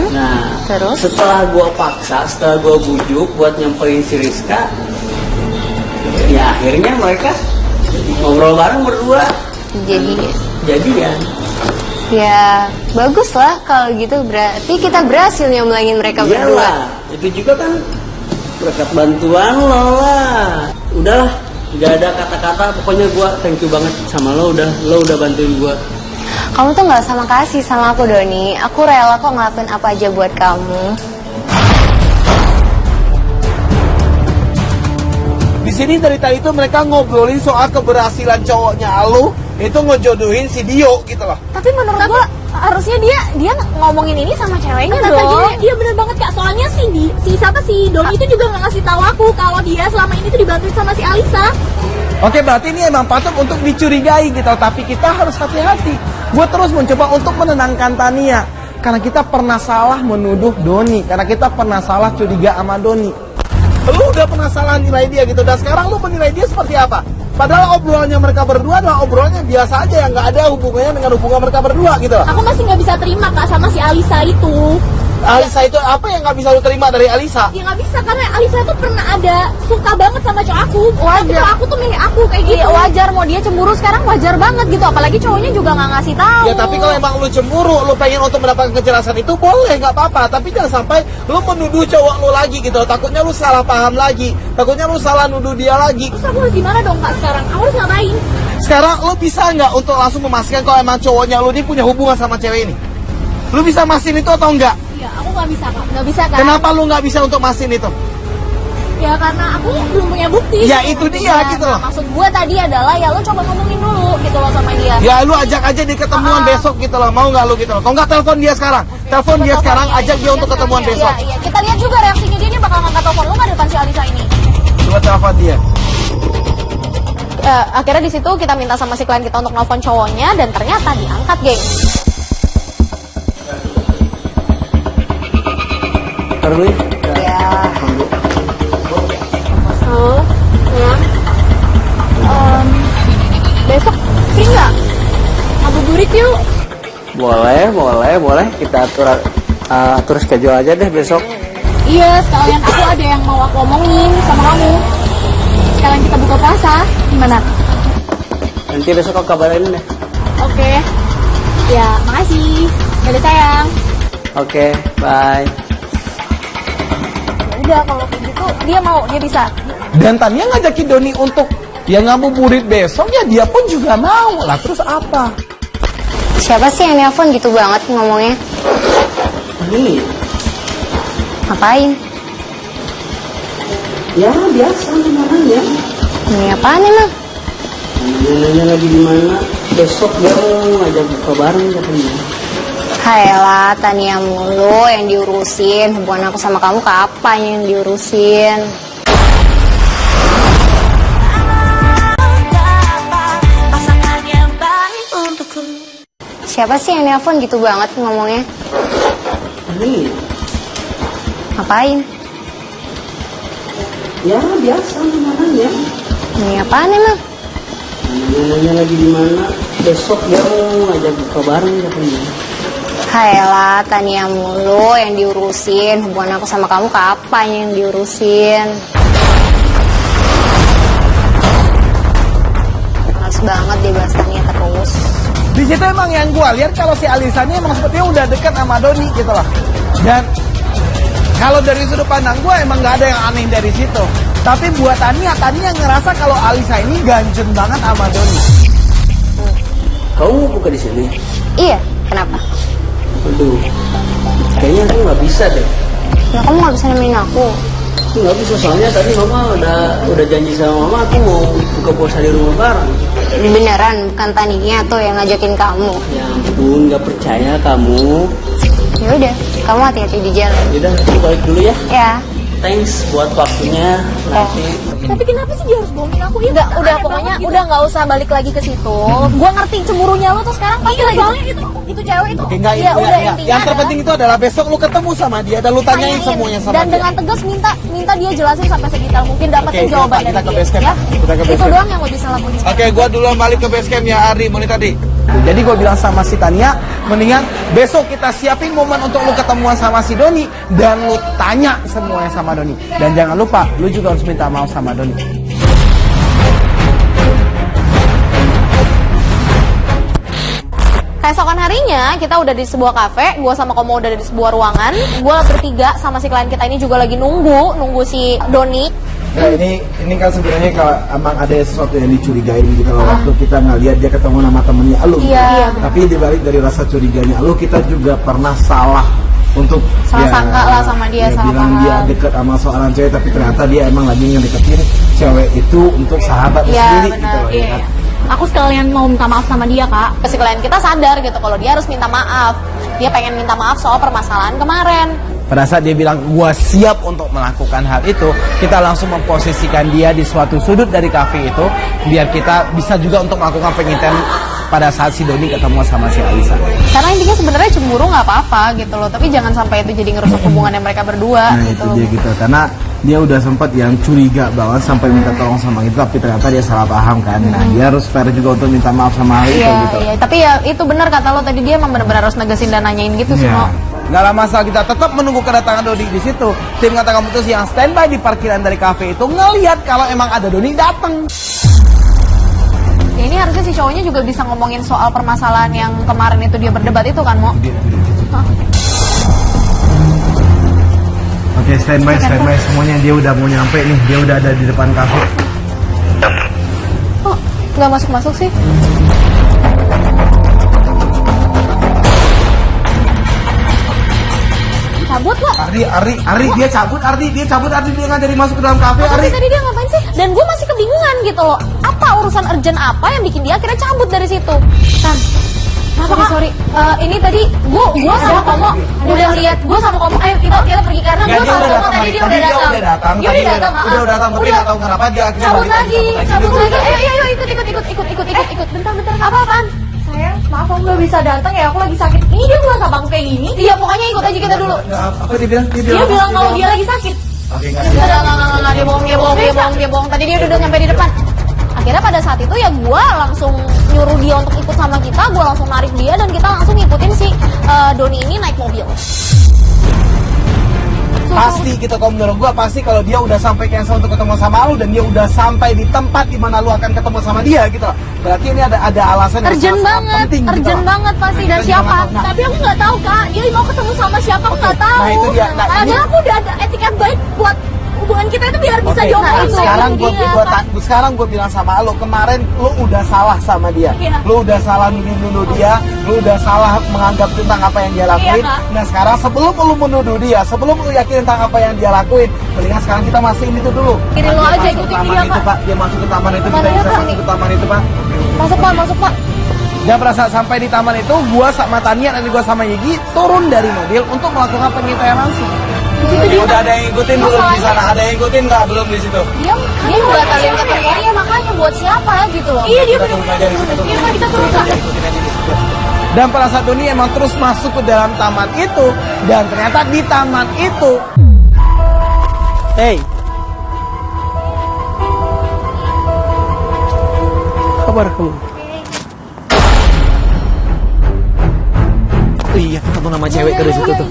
Speaker 7: Nah,
Speaker 2: Terus?
Speaker 7: setelah gua paksa, setelah gua bujuk buat nyamperin si Rizka, ya akhirnya mereka ngobrol bareng berdua.
Speaker 3: Jadi
Speaker 7: Jadian.
Speaker 3: ya bagus lah kalau gitu, berarti kita berhasil nyomblangin mereka berdua.
Speaker 7: Iyalah, itu juga kan berkat bantuan lo lah. Udahlah, nggak ada kata-kata. Pokoknya gua thank you banget sama lo udah bantuin gua.
Speaker 3: Kamu tuh nggak usah makasih sama aku, Doni. Aku rela kok ngelakuin apa aja buat kamu.
Speaker 1: Di sini dari tadi itu mereka ngobrolin soal keberhasilan cowoknya lo itu ngejodohin si Dio gitu loh.
Speaker 2: Tapi menurut gua harusnya dia ngomongin ini sama ceweknya
Speaker 6: Kata
Speaker 2: dong.
Speaker 6: gini, dia bener banget Kak. Soalnya si Doni itu juga nggak ngasih tahu aku kalau dia selama ini tuh dibantuin sama si Alisa.
Speaker 1: Oke, berarti ini emang patut untuk dicurigai gitu, tapi kita harus hati-hati. Gue terus mencoba untuk menenangkan Tania karena kita pernah salah menuduh Doni, karena kita pernah salah curiga sama Doni. Lu udah pernah salah nilai dia gitu, dan sekarang lu menilai dia seperti apa? Padahal obrolannya mereka berdua adalah obrolannya biasa aja yang nggak ada hubungannya dengan hubungan mereka berdua gitu.
Speaker 6: Aku masih nggak bisa terima Kak sama si Alisa itu.
Speaker 1: Alisa itu apa yang nggak bisa lu terima dari Alisa?
Speaker 6: Ya nggak bisa karena Alisa tuh pernah ada suka banget sama cowok aku. Tapi
Speaker 2: Wajar.
Speaker 6: cowok aku tuh milih aku kayak gitu.
Speaker 2: Iya, wajar mau dia cemburu sekarang wajar banget gitu. Apalagi cowoknya juga nggak ngasih tahu.
Speaker 1: Ya tapi kalau emang lu cemburu, lu pengen untuk mendapatkan kejelasan itu boleh, nggak apa-apa. Tapi jangan sampai lu menuduh cowok lu lagi gitu. Takutnya lu salah paham lagi. Takutnya lu salah nuduh dia lagi.
Speaker 6: Terus aku harus gimana dong Kak sekarang? Aku harus ngapain?
Speaker 1: Sekarang lu bisa nggak untuk langsung memastikan kalau emang cowoknya lu ini punya hubungan sama cewek ini? Lu bisa mastiin itu atau enggak?
Speaker 6: Ya aku nggak bisa Kak.
Speaker 2: Nggak bisa kan?
Speaker 1: Kenapa lu nggak bisa untuk mastiin itu?
Speaker 6: Ya karena aku belum punya bukti.
Speaker 1: Ya itu dia gitu loh.
Speaker 2: Maksud gue tadi adalah ya lo coba ngomongin dulu gitu loh sama dia.
Speaker 1: Ya lu ajak aja di ketemuan besok gitu loh. Mau nggak lu gitu loh? Kalau nggak telepon dia sekarang. Telepon dia sekarang, ajak dia untuk ketemuan besok.
Speaker 2: Iya, iya. Kita lihat juga reaksinya dia bakal ngangkat telepon lu nggak depan si Alisa ini.
Speaker 1: Coba telepon dia.
Speaker 2: Akhirnya di situ kita minta sama si klien kita untuk nelfon cowoknya dan ternyata diangkat, geng.
Speaker 7: Terus
Speaker 3: Ya,
Speaker 2: Oh, ya. Besok free nggak?
Speaker 6: Ngabuburit yuk.
Speaker 7: boleh. Kita atur schedule aja deh besok.
Speaker 6: Iya, sekalian aku ada yang mau aku omongin sama kamu. Sekalian kita buka puasa. Gimana?
Speaker 7: Nanti besok aku kabarin deh.
Speaker 6: Oke. Ya, makasih. Dadah sayang.
Speaker 7: Oke, bye.
Speaker 2: Ya udah kalau kayak gitu dia mau, dia bisa.
Speaker 1: Dan Tania ngajakin Doni untuk ya ngabuburit besok, ya dia pun juga mau lah. Terus apa?
Speaker 3: Siapa sih yang nelfon gitu banget ngomongnya?
Speaker 7: Ini,
Speaker 3: Ngapain?
Speaker 7: ya biasa namanya.
Speaker 3: Ini apaan emang?
Speaker 7: Nanya lagi di mana? Besok dia mau ngajak buka bareng katanya.
Speaker 3: Hayalah, Tania mulu yang diurusin. Hubungan aku sama kamu kapan yang diurusin? Siapa sih yang nelfon gitu banget ngomongnya?
Speaker 7: Ini,
Speaker 3: Ngapain?
Speaker 7: ya biasa namanya.
Speaker 3: Ini apaan emang?
Speaker 7: Nanya lagi di mana? Besok dia mau ngajak buka bareng katanya.
Speaker 3: Hayalah, Tania mulu yang diurusin. Hubungan aku sama kamu kapan yang diurusin? Males banget dia bahas Tania terus.
Speaker 1: Di situ emang yang gua lihat kalau si Alisanya emang sepertinya udah dekat sama Doni gitu loh. Dan kalau dari sudut pandang gua emang nggak ada yang aneh dari situ. Tapi buat Tania ngerasa kalau Alisa ini ganjen banget sama Doni.
Speaker 7: Kamu buka di sini?
Speaker 3: Iya, kenapa?
Speaker 7: Aduh, kayaknya aku nggak bisa deh.
Speaker 3: Ya kamu gak bisa nemenin aku.
Speaker 7: Nggak bisa, soalnya tadi mama udah janji sama mama aku mau buka puasa di rumah bareng.
Speaker 3: Beneran bukan Tania tuh yang ngajakin kamu.
Speaker 7: Ya ampun, nggak percaya kamu.
Speaker 3: Ya udah, kamu hati-hati di jalan.
Speaker 7: Yaudah, aku balik dulu ya.
Speaker 3: Ya.
Speaker 7: Thanks buat waktunya. Nanti
Speaker 6: Tapi kenapa sih dia harus bohongin aku? Ya,
Speaker 2: Enggak, udah pokoknya udah nggak usah balik lagi ke situ. Gua ngerti cemburunya lo tuh sekarang pasti lagi.
Speaker 6: soalnya itu cewek itu.
Speaker 1: Oke, enggak,
Speaker 2: Iya, udah, intinya
Speaker 1: yang terpenting itu adalah besok lu ketemu sama dia dan lu tanyain semuanya sama
Speaker 2: dan
Speaker 1: dia.
Speaker 2: dengan tegas minta dia jelasin sampai sedetail mungkin dapetin
Speaker 1: Oke,
Speaker 2: jawaban
Speaker 1: kita
Speaker 2: dari
Speaker 1: ke
Speaker 2: dia.
Speaker 1: base camp.
Speaker 2: Ya,
Speaker 1: Kita ke base
Speaker 2: itu
Speaker 1: camp.
Speaker 2: doang yang lo bisa lakuin.
Speaker 1: Oke, gua duluan balik ke base camp ya, Ari. Mau tadi. Jadi gue bilang sama si Tania, mendingan besok kita siapin momen untuk lu ketemuan sama si Doni dan lu tanya semuanya sama Doni. Dan jangan lupa, lu juga harus minta maaf sama Doni.
Speaker 2: Keesokan harinya kita udah di sebuah kafe, gue sama Komo udah di sebuah ruangan. Gue bertiga sama si klien kita ini juga lagi nunggu si Doni.
Speaker 8: Nah ini kan sebenarnya kalau emang ada sesuatu yang dicurigain gitu loh, waktu kita ngeliat dia ketemu sama temennya Elu.
Speaker 2: Iya.
Speaker 8: Tapi dibalik dari rasa curiganya Elu, kita juga pernah salah untuk
Speaker 2: Salah sangka lah sama dia, salah
Speaker 8: bilang
Speaker 2: paham.
Speaker 8: dia deket sama seorang cewek, tapi ternyata dia emang lagi ngedeketin cewek itu untuk sahabatnya
Speaker 2: Iya,
Speaker 8: sendiri
Speaker 2: benar.
Speaker 8: gitu loh, ya kan?
Speaker 6: Aku sekalian mau minta maaf sama dia, Kak.
Speaker 2: Si klien kita sadar gitu kalau dia harus minta maaf. Dia pengen minta maaf soal permasalahan kemarin.
Speaker 1: Pada saat dia bilang gua siap untuk melakukan hal itu, kita langsung memposisikan dia di suatu sudut dari kafe itu, biar kita bisa juga untuk melakukan pengintian pada saat si Doni ketemu sama si Alisa.
Speaker 2: Karena intinya sebenarnya cemburu nggak apa-apa gitu loh, tapi jangan sampai itu jadi ngerusak hubungannya mereka berdua
Speaker 8: Nah
Speaker 2: gitu
Speaker 8: itu
Speaker 2: loh.
Speaker 8: dia gitu, karena dia udah sempat yang curiga banget sampai minta tolong sama kita, tapi ternyata dia salah paham kan. Nah dia harus fair juga untuk minta maaf sama hal itu
Speaker 2: Iya,
Speaker 8: gitu.
Speaker 2: iya, tapi ya itu benar kata lo tadi, dia emang benar-benar harus negesin dan nanyain gitu
Speaker 8: Iya.
Speaker 2: semua.
Speaker 1: Nggak lama setelah kita tetap menunggu kedatangan Doni di situ, tim kata kamu tuh yang standby di parkiran dari kafe itu ngelihat kalau emang ada Doni datang.
Speaker 2: Ya, ini harusnya si cowoknya juga bisa ngomongin soal permasalahan yang kemarin itu dia berdebat itu kan, Mo?
Speaker 8: Oke, standby semuanya, dia udah mau nyampe nih, dia udah ada di depan kafe.
Speaker 2: Kok nggak masuk-masuk sih? Cabut lo.
Speaker 1: Ari, dia cabut, dia nggak jadi masuk ke dalam kafe,
Speaker 2: Apa
Speaker 1: Ari.
Speaker 2: sih tadi dia ngapain sih? Dan gue masih kebingungan gitu loh. Apa urusan urgent apa yang bikin dia akhirnya cabut dari situ? Kan? Sorry. Ini tadi gue sama Komo udah lihat, gue sama Komo ayo kita pergi karena
Speaker 1: Nggak,
Speaker 2: gue
Speaker 1: dia
Speaker 2: sama
Speaker 1: udah
Speaker 2: Komo
Speaker 1: datang,
Speaker 2: tadi dia
Speaker 1: Ari.
Speaker 2: udah
Speaker 1: Tadi dia
Speaker 2: datang.
Speaker 1: udah datang,
Speaker 2: Dia
Speaker 1: tadi
Speaker 2: udah datang.
Speaker 1: udah datang, tapi nggak tahu kenapa dia akhirnya
Speaker 2: cabut
Speaker 1: balik
Speaker 2: lagi.
Speaker 1: cabut lagi.
Speaker 2: Ayo ikut. Bentar. Apa-apaan? Sayang, maaf aku nggak bisa datang ya, aku lagi sakit. Ini dia nggak sabang kayak gini. Iya, pokoknya ikut aja kita dulu.
Speaker 1: Apa dia bilang?
Speaker 2: Dia bilang kalau dia lagi sakit.
Speaker 1: Oke, nggak.
Speaker 2: Enggak, dia bohong. Tadi dia udah nyampe di depan. Akhirnya pada saat itu ya gue langsung nyuruh dia untuk ikut sama kita, gue langsung narik dia dan kita langsung ngikutin si Doni ini naik mobil.
Speaker 1: Pasti gitu, kalau menurut gua pasti kalau dia udah sampai cancel untuk ketemu sama lu dan dia udah sampai di tempat di mana lu akan ketemu sama dia gitu. Berarti ini ada alasan yang
Speaker 2: Urgent
Speaker 1: sangat
Speaker 2: banget,
Speaker 1: penting gitu.
Speaker 2: urgent banget pasti. Dan
Speaker 1: Kita
Speaker 2: siapa?
Speaker 1: jangan-
Speaker 6: Tapi aku nggak tahu kak, dia mau ketemu sama siapa aku nggak tahu.
Speaker 1: nah itu dia. Nah,
Speaker 6: Padahal aku udah ada etiket baik buat hubungan kita itu biar bisa
Speaker 1: Oke,
Speaker 6: diomongin
Speaker 1: nah, sekarang gue bilang sama lo, kemarin lo udah salah sama dia,
Speaker 6: Iya.
Speaker 1: lo udah salah nuduh dia, lo udah salah menganggap tentang apa yang dia lakuin.
Speaker 6: Iya, Kak.
Speaker 1: Nah sekarang sebelum lo menuduh dia, sebelum lo yakin tentang apa yang dia lakuin, mendingan sekarang kita mastiin itu dulu.
Speaker 2: Kiri lo
Speaker 1: Dia
Speaker 2: aja,
Speaker 1: masuk ke
Speaker 2: ikutin
Speaker 1: taman
Speaker 2: dia,
Speaker 1: itu,
Speaker 2: Pak.
Speaker 1: Pak. Dia masuk ke taman itu,
Speaker 2: Mana
Speaker 1: kita
Speaker 2: ya,
Speaker 1: bisa
Speaker 2: Pak?
Speaker 1: masuk ke taman itu, Pak.
Speaker 2: Masuk Pak, masuk Pak.
Speaker 1: Dan pada saat sampai di taman itu, gua sama Tania dan gua sama Yigi turun dari mobil untuk melakukan pengintaian langsung. Udah ada yang ngikutin belum di sana? Ada yang ngikutin nggak belum di situ?
Speaker 2: Dia batalin kategori ya, makanya buat siapa gitu loh.
Speaker 6: Iya dia
Speaker 1: Kita turun aja di situ.
Speaker 6: Iya Kak, kita turun kak.
Speaker 1: Ikutin aja di situ. Dan pada saat Doni emang terus masuk ke dalam taman itu, dan ternyata di taman itu
Speaker 7: Hey. Kabar kamu?
Speaker 1: oh iya ketemu nama cewek ke situ tuh.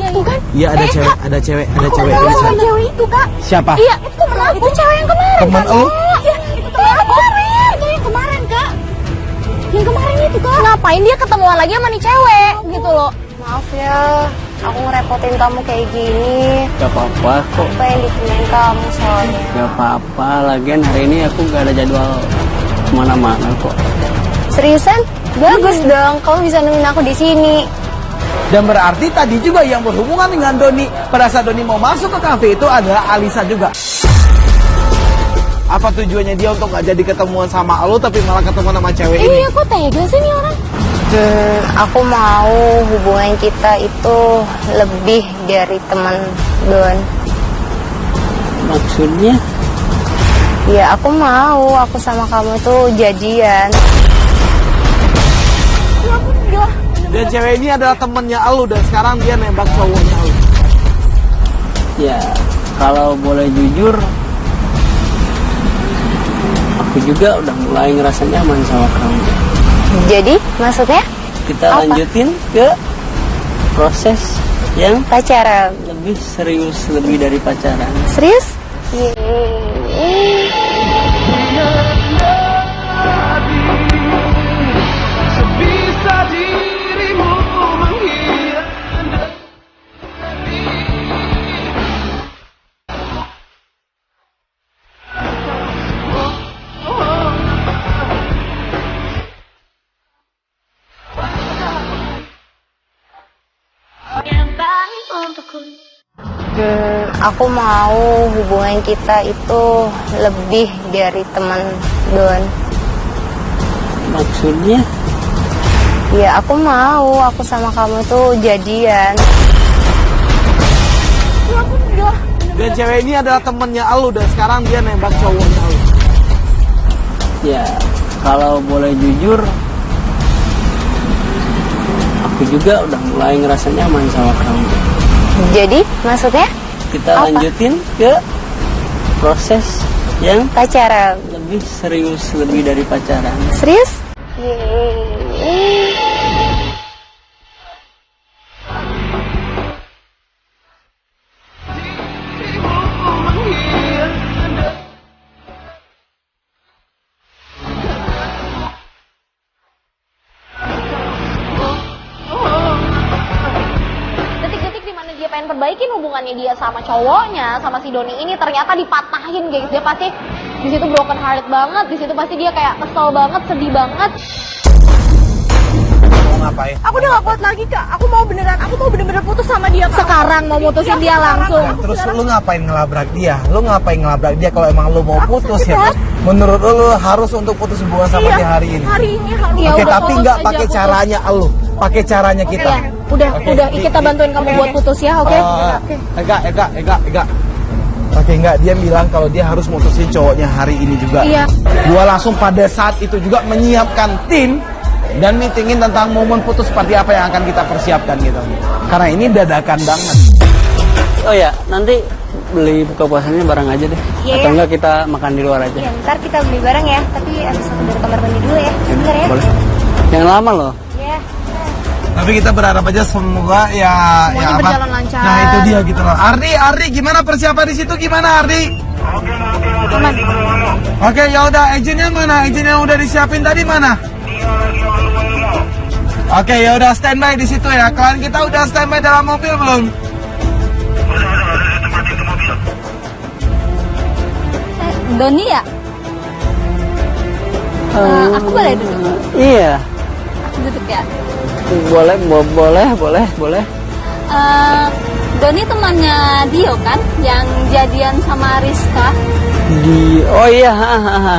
Speaker 1: Iya ada cewek di sana.
Speaker 6: Cewek itu kak.
Speaker 1: Siapa?
Speaker 6: Iya itu temen aku. Itu cewek yang kemarin.
Speaker 1: Temen lo?
Speaker 6: Iya itu temen aku. Itu yang kemarin kak. Yang kemarin itu kak.
Speaker 2: Ngapain dia ketemuan lagi sama nih cewek gitu loh.
Speaker 3: Maaf ya, aku ngerepotin kamu kayak gini.
Speaker 7: Gak apa-apa kok.
Speaker 3: Apa yang ditemenin kamu soalnya?
Speaker 7: Gak apa-apa. Lagian hari ini aku gak ada jadwal kemana-mana kok.
Speaker 3: Seriusan? Bagus dong, kamu bisa nemenin aku di sini.
Speaker 1: Dan berarti tadi juga yang berhubungan dengan Doni pada saat Doni mau masuk ke kafe itu adalah Alisa juga. Apa tujuannya dia untuk gak jadi ketemuan sama lo tapi malah ketemu sama cewek ini?
Speaker 2: Iya kok tega sih nih orang.
Speaker 3: Aku mau hubungan kita itu lebih dari teman Don.
Speaker 7: Maksudnya?
Speaker 3: Ya aku mau, aku sama kamu tuh jadian.
Speaker 1: Dan cewek ini adalah temennya lo dan sekarang dia nembak cowoknya lo.
Speaker 7: Ya, kalau boleh jujur, aku juga udah mulai ngerasa nyaman sama kamu.
Speaker 3: Jadi maksudnya
Speaker 7: Kita
Speaker 3: Apa?
Speaker 7: lanjutin ke proses yang
Speaker 3: pacaran?
Speaker 7: lebih serius, lebih dari pacaran.
Speaker 3: Serius? Aku mau hubungan kita itu lebih dari teman Don.
Speaker 7: Maksudnya?
Speaker 3: Ya aku mau, aku sama kamu tuh jadian.
Speaker 1: Dan cewek ini adalah temennya lo dan sekarang dia nembak cowoknya lo.
Speaker 7: Ya, kalau boleh jujur, aku juga udah mulai ngerasa nyaman sama kamu.
Speaker 3: Jadi maksudnya
Speaker 7: Kita
Speaker 3: Apa?
Speaker 7: lanjutin ke proses yang
Speaker 3: pacaran?
Speaker 7: lebih serius, lebih dari pacaran.
Speaker 3: Serius?
Speaker 2: Detik-detik dimana dia pengen perbaikin hubungannya dia sama cowoknya, sama si Doni ini ternyata dipatahin guys. Dia pasti di situ broken heart banget, di situ pasti dia kayak kesel banget, sedih banget.
Speaker 1: Mau ngapain?
Speaker 6: Aku udah gak kuat lagi kak. Aku mau bener-bener putus sama dia kak.
Speaker 2: Sekarang mau mutusin dia langsung.
Speaker 1: Terus lu ngapain ngelabrak dia? Lu ngapain ngelabrak dia kalau emang lu mau putus ya? Terus menurut lu harus untuk putus hubungan sama dia hari ini?
Speaker 6: Hari ini harus.
Speaker 2: Ya
Speaker 1: Oke,
Speaker 2: udah,
Speaker 1: tapi
Speaker 2: putus
Speaker 1: nggak
Speaker 2: aja,
Speaker 1: pakai
Speaker 2: putus.
Speaker 1: caranya lu, pakai caranya kita.
Speaker 2: Iya, udah
Speaker 1: Oke.
Speaker 2: kita bantuin kamu buat putus ya, oke?
Speaker 1: Ega. Oke, enggak, dia bilang kalau dia harus mutusin cowoknya hari ini juga.
Speaker 2: Iya.
Speaker 1: Gua langsung pada saat itu juga menyiapkan tim dan meetingin tentang momen putus seperti apa yang akan kita persiapkan gitu. Karena ini dadakan banget.
Speaker 7: Oh ya, nanti beli buka puasanya bareng aja deh.
Speaker 3: Iya.
Speaker 7: Atau enggak kita makan di luar aja.
Speaker 3: Ya ntar kita beli bareng ya. Tapi abis aku dari kamar mandi dulu ya. Sebentar ya.
Speaker 7: Boleh. Yang lama loh.
Speaker 3: Ya.
Speaker 1: Tapi kita berharap aja semoga ya
Speaker 2: Semuanya
Speaker 1: apa?
Speaker 2: berjalan lancar.
Speaker 1: Nah itu dia gitu loh. Ardi gimana persiapan di situ gimana Ardi? Oke ya udah, izinnya mana? Izin yang udah disiapin tadi mana? Oke ya udah, standby di situ ya. Klien kita udah standby dalam mobil belum?
Speaker 6: Doni ya? Aku boleh duduk?
Speaker 7: Iya,
Speaker 6: Aku duduk ya?
Speaker 7: boleh.
Speaker 6: Doni temannya Dio kan? Yang jadian sama Rizka.
Speaker 7: Oh iya,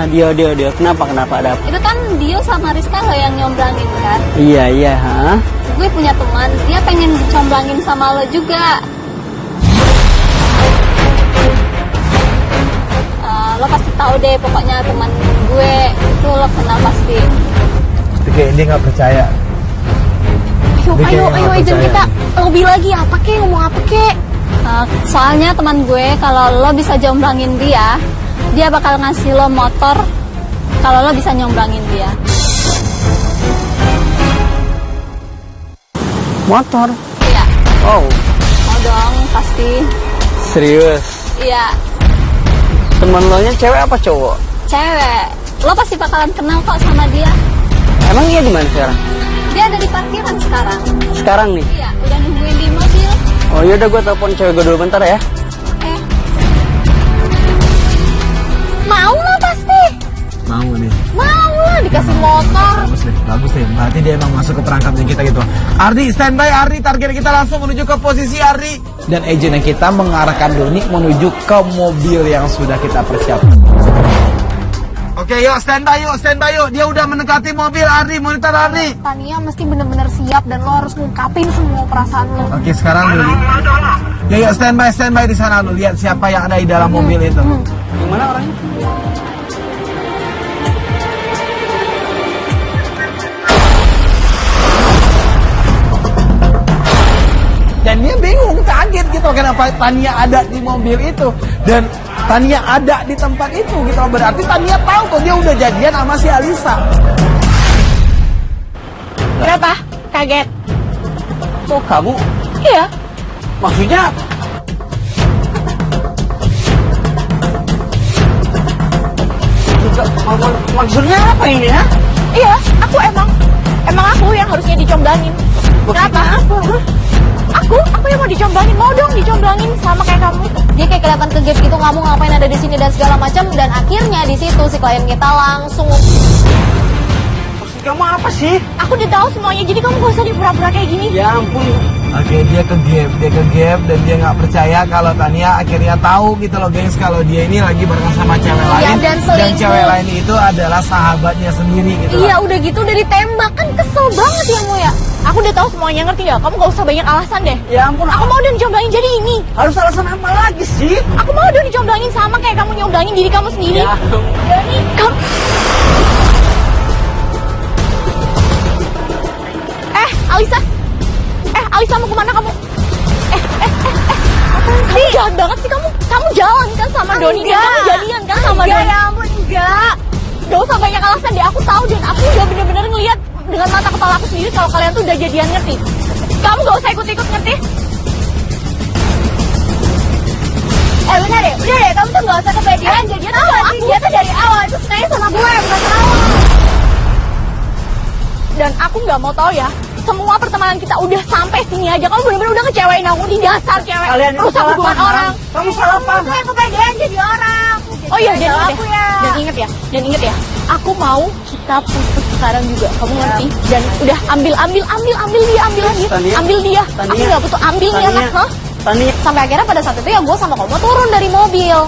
Speaker 7: Dio. Kenapa ada apa?
Speaker 6: Itu kan Dio sama Rizka lo yang nyomblangin kan?
Speaker 7: Iya,
Speaker 6: Gue punya teman, dia pengen dicomblangin sama lo juga. Lo pasti tahu deh, pokoknya teman gue itu lo kenal pasti.
Speaker 1: Oke, dia nggak percaya.
Speaker 2: Ayo izin kita lebih lagi apa kek, ngomong apa kek.
Speaker 6: Soalnya teman gue kalau lo bisa jomblangin dia bakal ngasih lo motor kalau lo bisa nyomblangin dia.
Speaker 7: Motor.
Speaker 6: Iya.
Speaker 7: Oh,
Speaker 6: Mau dong, pasti.
Speaker 7: serius.
Speaker 6: Iya,
Speaker 7: Temen lo nya cewek apa cowok?
Speaker 6: cewek. Lo pasti bakalan kenal kok sama dia.
Speaker 7: Emang dia di mana sekarang?
Speaker 6: Dia ada di parkiran sekarang.
Speaker 7: Sekarang nih.
Speaker 6: Iya, udah nungguin di mobil.
Speaker 7: Oh yaudah, gue telepon cewek gue dulu bentar ya.
Speaker 6: Eh,
Speaker 2: Mau lah pasti.
Speaker 1: Mau nih.
Speaker 2: Mau lah dikasih motor.
Speaker 1: Bagus deh. Berarti dia emang masuk ke perangkapnya kita gitu. Ardi, standby Ardi. Target kita langsung menuju ke posisi Ardi. Dan agentnya kita mengarahkan Doni menuju ke mobil yang sudah kita persiapkan. Oke, yuk standby yuk. Dia udah mendekati mobil Ardi, monitor Ardi.
Speaker 2: Tania mesti bener-bener siap dan lo harus ngungkapin semua perasaan lo.
Speaker 1: Oke, sekarang Doni. Yuk standby di sana lu. Lihat siapa yang ada di dalam mobil itu.
Speaker 7: Yang mana orangnya?
Speaker 1: Dan dia bingung, kaget gitu kenapa Tania ada di mobil itu dan Tania ada di tempat itu gitu. Berarti Tania tahu kok dia udah jadian sama si Alisa.
Speaker 2: Kenapa? Kaget?
Speaker 7: Oh, kamu?
Speaker 2: Iya.
Speaker 7: Maksudnya? Maksudnya apa ini ya?
Speaker 2: Iya, aku emang aku yang harusnya dicomblangin. Kenapa? Aku yang mau dicomblangin, mau dong dicomblangin sama kayak kamu. Dia kayak kelihatan kaget gitu, kamu ngapain ada di sini dan segala macam, dan akhirnya di situ si klien kita langsung.
Speaker 7: Maksud kamu apa sih?
Speaker 2: Aku udah tahu semuanya, jadi kamu gak usah dipura-pura kayak gini.
Speaker 7: Ya ampun.
Speaker 1: Oke, dia ke gap dan dia nggak percaya kalau Tania akhirnya tahu gitu loh gengs kalau dia ini lagi bareng sama cewek
Speaker 2: Iya,
Speaker 1: lain
Speaker 2: dan selingkuh.
Speaker 1: cewek lain itu adalah sahabatnya sendiri gitu.
Speaker 2: Iya, udah gitu udah ditembak, kan kesel banget ya Mo ya. Aku udah tahu semuanya, ngerti gak? Kamu gak usah banyak alasan deh.
Speaker 7: Ya ampun,
Speaker 2: Aku mau udah dicomblangin jadi ini.
Speaker 7: harus alasan apa lagi sih?
Speaker 2: Aku mau udah dicomblangin sama kayak kamu nyomblangin diri kamu sendiri.
Speaker 7: Ya.
Speaker 2: Dani, kamu. Alisa mau kemana kamu? Kamu jahat banget sih kamu. Kamu jalan kan sama Doni dan kamu jadian kan sama Doni.
Speaker 6: ya ampun, enggak.
Speaker 2: Gak usah banyak alasan deh. Aku tahu dan aku udah bener-bener ngeliat dengan mata kepala aku sendiri kalau kalian tuh udah jadian, ngerti? Kamu gak usah ikut-ikut, ngerti?
Speaker 6: Udah deh, kamu tuh gak usah kepedean. Jadian tuh dia tuh dari awal itu senangnya sama gue, bukan sama lo.
Speaker 2: Dan aku nggak mau tahu ya, semua pertemanan kita udah sampai sini aja. Kamu bener-bener udah ngecewain aku, di dasar cewek.
Speaker 7: Kalian itu
Speaker 2: rusak
Speaker 7: salah
Speaker 2: hubungan
Speaker 7: paham.
Speaker 2: orang.
Speaker 7: Kamu salah paham.
Speaker 6: Gue kepedean jadi orang.
Speaker 2: Oh iya, dan
Speaker 6: Salah
Speaker 2: inget
Speaker 6: aku
Speaker 2: ya. Dan inget ya. Aku mau kita putus sekarang juga. Kamu ngerti? Dan udah ambil dia.
Speaker 7: Tania.
Speaker 2: Ambil dia. Aku
Speaker 7: Tania.
Speaker 2: nggak butuh ambil nih anak, hah?
Speaker 7: Tania.
Speaker 2: Sampai akhirnya pada saat itu ya gue sama kamu turun dari mobil.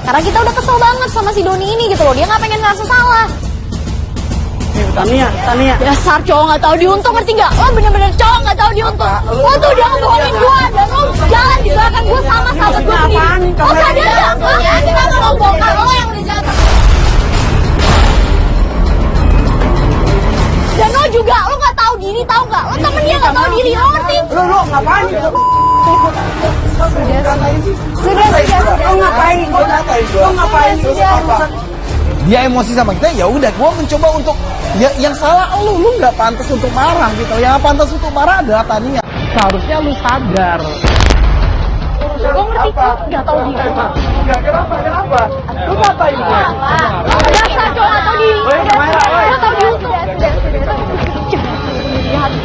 Speaker 2: Karena kita udah kesel banget sama si Doni ini gitu loh. Dia nggak pengen ngerasa salah.
Speaker 7: Tania.
Speaker 2: Dasar cowok nggak tahu diuntung, ngerti nggak? Lo bener-bener cowok nggak tahu diuntung. Lo tuh udah ngebohongin gue dan lo jalan di belakang gue sama sahabat gue sendiri. Lo sadar nggak?
Speaker 6: Ya, kita mau bongkar lo yang udah jatuh.
Speaker 2: Dan lo juga, lo nggak tahu diri, tahu nggak? Lo temen dia nggak tahu diri, lo ngerti?
Speaker 7: Lo ngapain?
Speaker 2: Sudah.
Speaker 7: Lo ngapain? Lo ngapain?
Speaker 1: dia emosi sama kita, ya udah gue mencoba untuk ya yang salah lu nggak pantas untuk marah gitu. Yang pantas untuk marah adalah Tania. Seharusnya lu sadar.
Speaker 6: Gue ngerti kok, gak tau di rumah.
Speaker 1: Kenapa? Lu ngapain gue?
Speaker 6: Biasa cowok atau di atau di YouTube.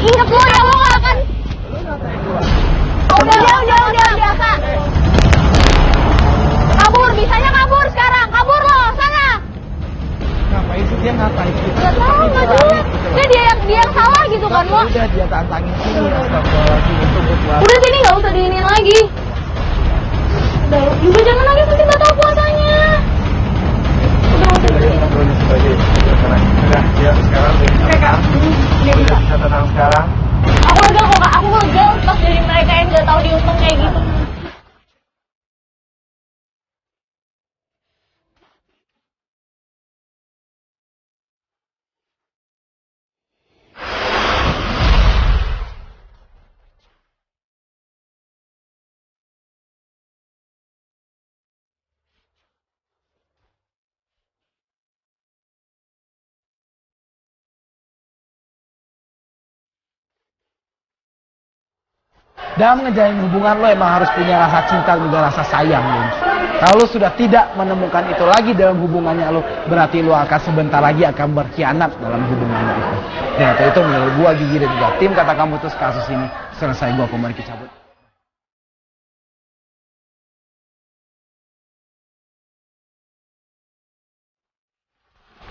Speaker 6: Ingat lo ya, lo gak akan. Udah kak. Kabur, bisanya kabur sekarang. Kabur lo, sana.
Speaker 1: Ngapain sih dia ngatain kita?
Speaker 6: Gak tau, gak jelas. Dia yang salah gitu kan lo.
Speaker 1: Udah dia tantangin sini. Astagfirullahaladzim, itu buat
Speaker 6: Udah sini gak usah diinin lagi. Udah, juga jangan lagi nanti batal puasanya.
Speaker 1: Udah, dia sekarang bisa tenang sekarang.
Speaker 6: Aku lega kok kak, aku lega pas dari mereka yang gak tahu diuntung kayak gitu.
Speaker 1: Dalam ngejalin hubungan lo emang harus punya rasa cinta dan juga rasa sayang lo. Kalau lo sudah tidak menemukan itu lagi dalam hubungannya lo, berarti lo akan sebentar lagi akan berkhianat dalam hubungannya itu. Dan itu menurut gua Gigi dan juga tim Kata Kamu Putus kasus ini selesai. Gua Komarki cabut.